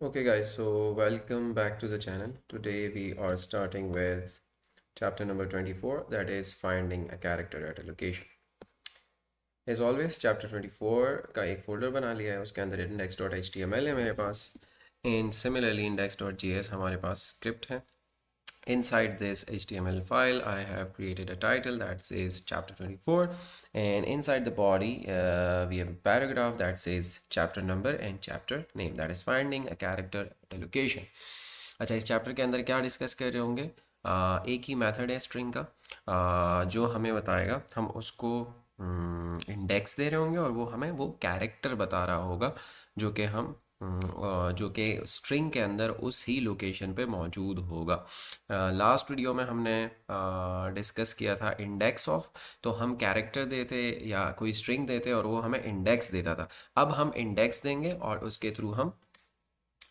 Okay guys, so welcome back to the channel. Today we are starting with chapter number 24, that is finding a character at a location. As always, chapter 24 का एक folder बना लिया है, उसके अंदर index.html है मेरे पास and similarly index.js हमारे पास script है. Inside this HTML file, I have created a title that says chapter 24, and inside the body, we have a paragraph that says chapter number and chapter name, that is finding a character at a location. अच्छा, इस chapter के अंदर क्या discuss कर रहे होंगे? एक ही method है स्ट्रिंग का, जो हमें बताएगा, हम उसको इंडेक्स दे रहे होंगे और वो हमें वो कैरेक्टर बता रहा होगा जो कि हम जो कि स्ट्रिंग के अंदर उस ही लोकेशन पे मौजूद होगा. लास्ट वीडियो में हमने डिस्कस किया था इंडेक्स ऑफ, तो हम कैरेक्टर देते या कोई स्ट्रिंग देते और वो हमें इंडेक्स देता था. अब हम इंडेक्स देंगे और उसके थ्रू हम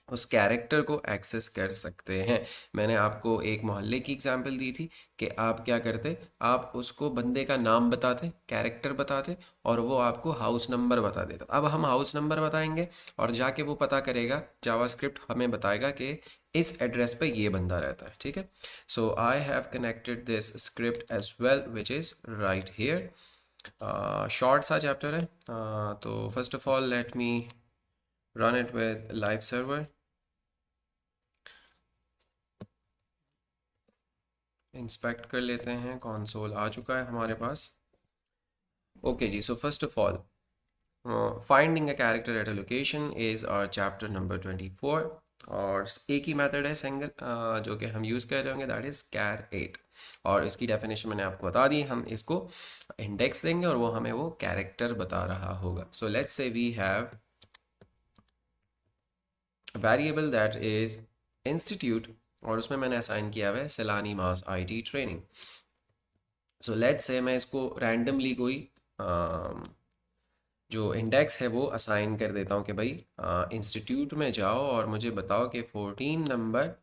उस कैरेक्टर को एक्सेस कर सकते हैं. मैंने आपको एक मोहल्ले की एग्जांपल दी थी कि आप क्या करते, आप उसको बंदे का नाम बताते, कैरेक्टर बताते और वो आपको हाउस नंबर बता देता. अब हम हाउस नंबर बताएंगे और जाके वो पता करेगा, जावास्क्रिप्ट हमें बताएगा कि इस एड्रेस पे ये बंदा रहता है. ठीक है, so I have connected this script as well which is right here. Short सा चैप्टर है, तो first of all let me run it with live server. Inspect कर लेते हैं, कंसोल आ चुका है हमारे पास. ओके जी, so first of all finding a character at a location is our chapter number 24 और एक ही मेथड है सिंगल जो कि हम यूज़ कर रहे होंगे, दैट इज़ char8. और इसकी डेफिनेशन मैंने आपको बता दी, हम इसको इंडेक्स देंगे और वो हमें वो कैरेक्टर बता रहा होगा. So let's say we have variable that is institute और उसमें मैंने असाइन किया हुआ है सैलानी मास IT training. So let's say मैं इसको रैंडमली कोई जो इंडेक्स है वो असाइन कर देता हूँ कि भाई इंस्टीट्यूट में जाओ और मुझे बताओ कि 14 नंबर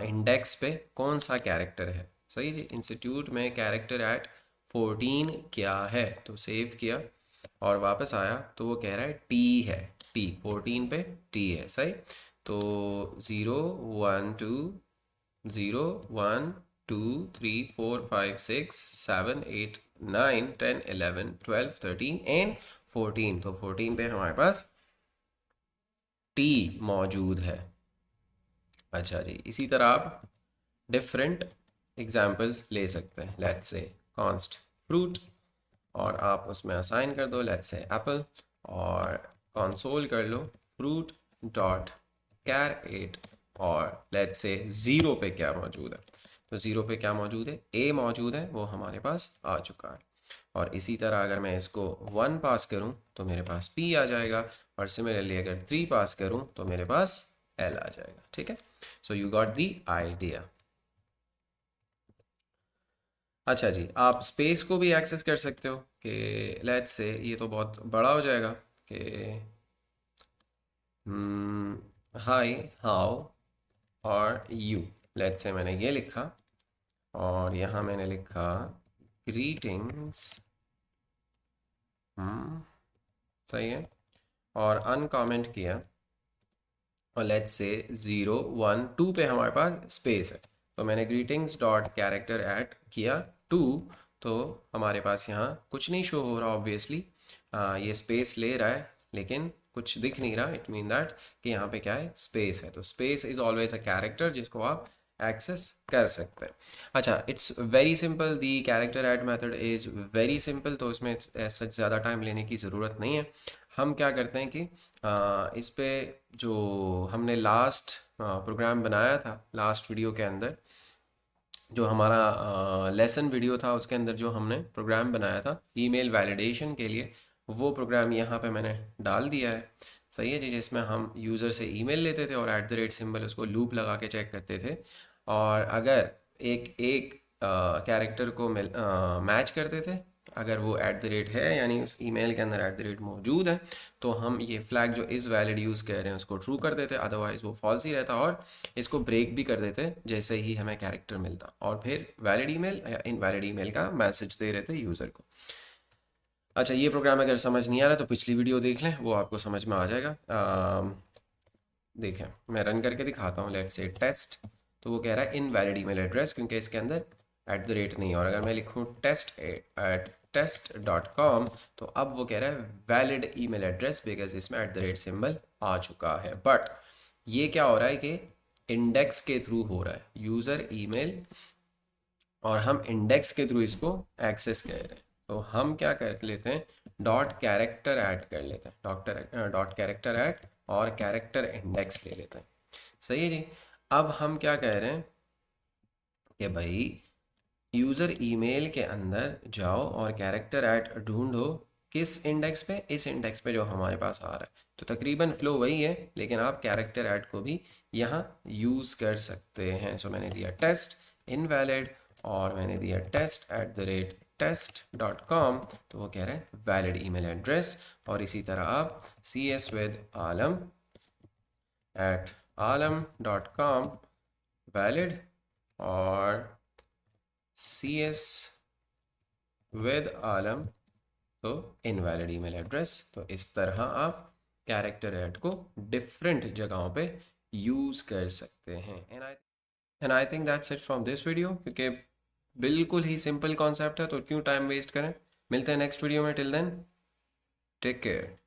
इंडेक्स पे कौन सा कैरेक्टर है. सही जी, इंस्टीट्यूट में कैरेक्टर एट 14 क्या है, तो सेव किया और वापस आया तो वो कह रहा है टी है. टी 14 पे टी है. सही, तो 0 1 2 0 1 2 3 4 5 6 7 8 9 10 11 12 13 एंड 14. तो 14 पे हमारे पास टी मौजूद है. अच्छा जी, इसी तरह आप डिफरेंट एग्जाम्पल्स ले सकते हैं. लेट्स से कॉन्स्ट फ्रूट और आप उसमें असाइन कर दो लेट्स से एप्पल और कंसोल कर लो फ्रूट डॉट char8 और लेट्स से ज़ीरो पे क्या मौजूद है. तो ज़ीरो पे क्या मौजूद है, ए मौजूद है, वो हमारे पास आ चुका है. और इसी तरह अगर मैं इसको 1 पास करूं तो मेरे पास पी आ जाएगा और सिमिलरली अगर 3 पास करूं तो मेरे पास एल आ जाएगा. ठीक है, so you got the idea. अच्छा जी, आप स्पेस को भी एक्सेस कर सकते हो कि लेट्स से ये तो बहुत बड़ा हो जाएगा कि hi how are you. Let's say मैंने ये लिखा और यहाँ मैंने लिखा ग्रीटिंग्स. सही है, और अनकमेंट किया और लेट्स से 0 1 2 पे हमारे पास स्पेस है, तो मैंने ग्रीटिंग्स डॉट कैरेक्टर ऐड किया 2. तो हमारे पास यहाँ कुछ नहीं शो हो रहा ऑब्वियसली, ये स्पेस ले रहा है लेकिन कुछ दिख नहीं रहा. इट मीन दैट कि यहाँ पे क्या है, स्पेस है. तो space is always a character जिसको आप एक्सेस कर सकते हैं. अच्छा, it's very simple, the character add method is very simple, तो इसमें सच ज़्यादा टाइम लेने की ज़रूरत नहीं है. हम क्या करते हैं कि इस पे जो हमने लास्ट प्रोग्राम बनाया था लास्ट वीडियो के अंदर, जो हमारा लेसन वीडियो था उसके अंदर जो हमने प्रोग्राम बनाया था ईमेल वैलिडेशन के लिए, वो प्रोग्राम यहाँ पे मैंने डाल दिया है. सही है जी, जिसमें हम यूज़र से ईमेल लेते थे और @ सिंबल उसको लूप लगा के चेक करते थे और अगर एक एक कैरेक्टर को मैच करते थे, अगर वो @ है यानी उस ईमेल के अंदर मौजूद है, तो हम ये फ्लैग जो इज़ वैलिड यूज़ कर रहे हैं उसको ट्रू कर देते, अदरवाइज़ वो फॉल्स ही रहता और इसको ब्रेक भी कर देते जैसे ही हमें कैरेक्टर मिलता और फिर वैलिड ईमेल या इनवैलिड ईमेल का मैसेज दे रहे थे यूज़र को. अच्छा, ये प्रोग्राम अगर समझ नहीं आ रहा तो पिछली वीडियो देख लें, वो आपको समझ में आ जाएगा. देखें मैं रन करके दिखाता हूँ, लेट्स से टेस्ट, तो वो कह रहा है इनवैलिड ईमेल एड्रेस क्योंकि इसके अंदर @ नहीं है। और अगर मैं लिखूँ test@test.com तो अब वो कह रहा है वैलिड ईमेल एड्रेस बिकॉज इसमें @ सिंबल आ चुका है। बट ये क्या हो रहा है कि इंडेक्स के थ्रू हो रहा है, यूज़र ईमेल, और हम इंडेक्स के थ्रू इसको एक्सेस कर रहे हैं। तो हम क्या कर लेते हैं, डॉट कैरेक्टर ऐड कर लेते हैं, डॉट कैरेक्टर ऐड और कैरेक्टर इंडेक्स ले लेते हैं। सही है जी। अब हम क्या कह रहे हैं कि भाई यूज़र ईमेल के अंदर जाओ और कैरेक्टर ऐड ढूंढो, किस इंडेक्स पे, इस इंडेक्स पे जो हमारे पास आ रहा है। तो तकरीबन फ्लो वही है, लेकिन आप कैरेक्टर ऐड को भी यहाँ यूज़ कर सकते हैं। सो मैंने दिया टेस्ट इनवैलिड और मैंने दिया test@test.com, तो वो कह रहे हैं वैलिड ईमेल एड्रेस। और इसी तरह आप cswithalam@alam.com वैलिड और cswithalam तो इनवैलिड ईमेल एड्रेस। तो इस तरह आप कैरेक्टर ऐड को डिफरेंट जगहों पे यूज़ कर सकते हैं। And I think that's it from this video, क्योंकि बिल्कुल ही सिंपल कॉन्सेप्ट है तो क्यों टाइम वेस्ट करें। मिलते हैं नेक्स्ट वीडियो में, टिल देन टेक केयर।